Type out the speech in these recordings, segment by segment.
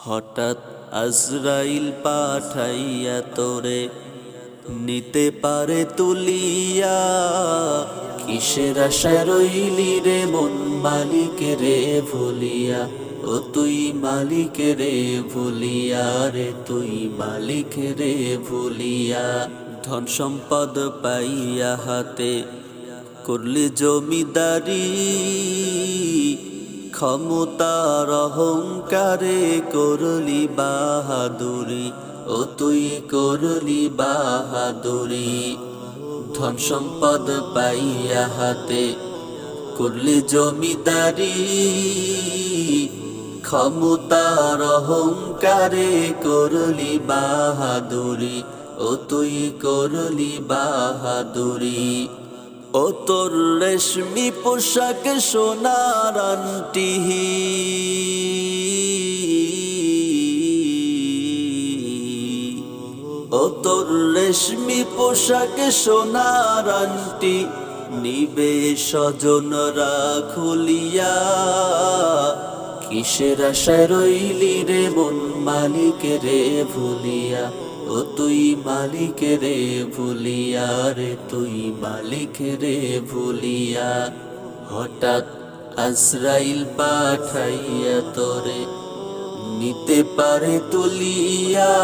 হঠাৎ আজরাইল পাঠাইয়া তোরে নিতে পারে তুলিয়া। কিসের আশায় রইলি রে মন মালিক রে ভুলিয়া। ও তুই মালিক রে ভুলিয়া রে তুই মালিক রে ভুলিয়া। ধন সম্পদ পাইয়া হাতে করলি জমিদারি। ক্ষমতার অহংকারে করলি বাহাদুরি। ও তুই করলি বাহাদুরি। ধন সম্পদ পাইয়া হাতে করলি জমিদারি। ক্ষমতার অহংকারে করলি বাহাদুরি। ও তুই করলি বাহাদুরি। ও তোর রেশমি পোশাক সোনার আংটি। ও তোর রেশমি পোশাক সোনার আংটি নিবে স্বজনরা খুলিয়া। কিসের আশায় রইলি রে মন মালিক রে ভুলিয়া। ও তুই মালিক রে ভুলিয়া রে তুই মালিক রে ভুলিয়া। হঠাৎ আজরাইল পাঠাইয়া তোরে নিতে পারে তুলিয়া।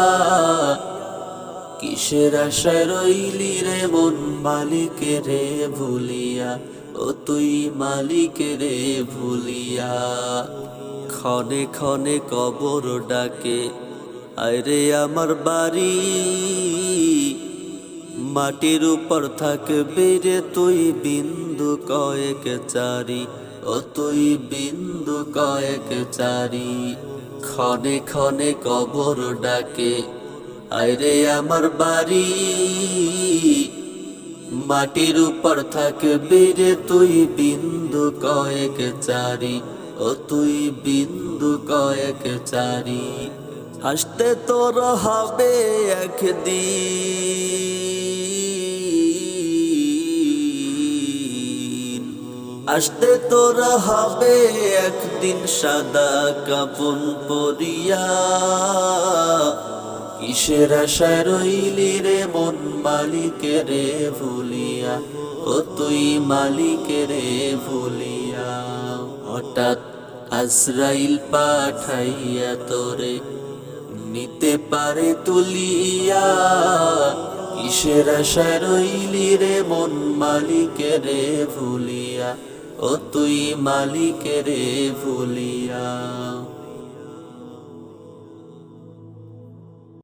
কিসের আশায় রইলি রে মন মালিক রে ভুলিয়া। ও তুই মালিক রে ভুলিয়া। ক্ষণে ক্ষণে কবর ডাকে আয়রে আমার বাড়ি। মাটির উপর থাকবে রে তুই বিন্দু কয়েক চারি। ও তুই বিন্দু কয়েক চারি। ক্ষণে ক্ষণে কবর ডাকে আয়রে আমার বাড়ি। মাটির উপর থাকবে রে তুই বিন্দু কয়েক চারি। ও তুই বিন্দু কয়েক চারি। হাসতে তোর হবে একদিন। আসতে তোর হবে একদিন সাদা কাফন পরিয়া। কিসের আশায় রইলি রে মন মালিক রে ভুলিয়া। ও তুই মালিক রে ভুলিয়া। হঠাৎ আজরাইল পাঠাইয়া তোরে নিতে পারে তুলিয়া। কিসের আশায় রইলি রে মন মালিক রে ভুলিয়া। ও তুই মালিক রে ভুলিয়া।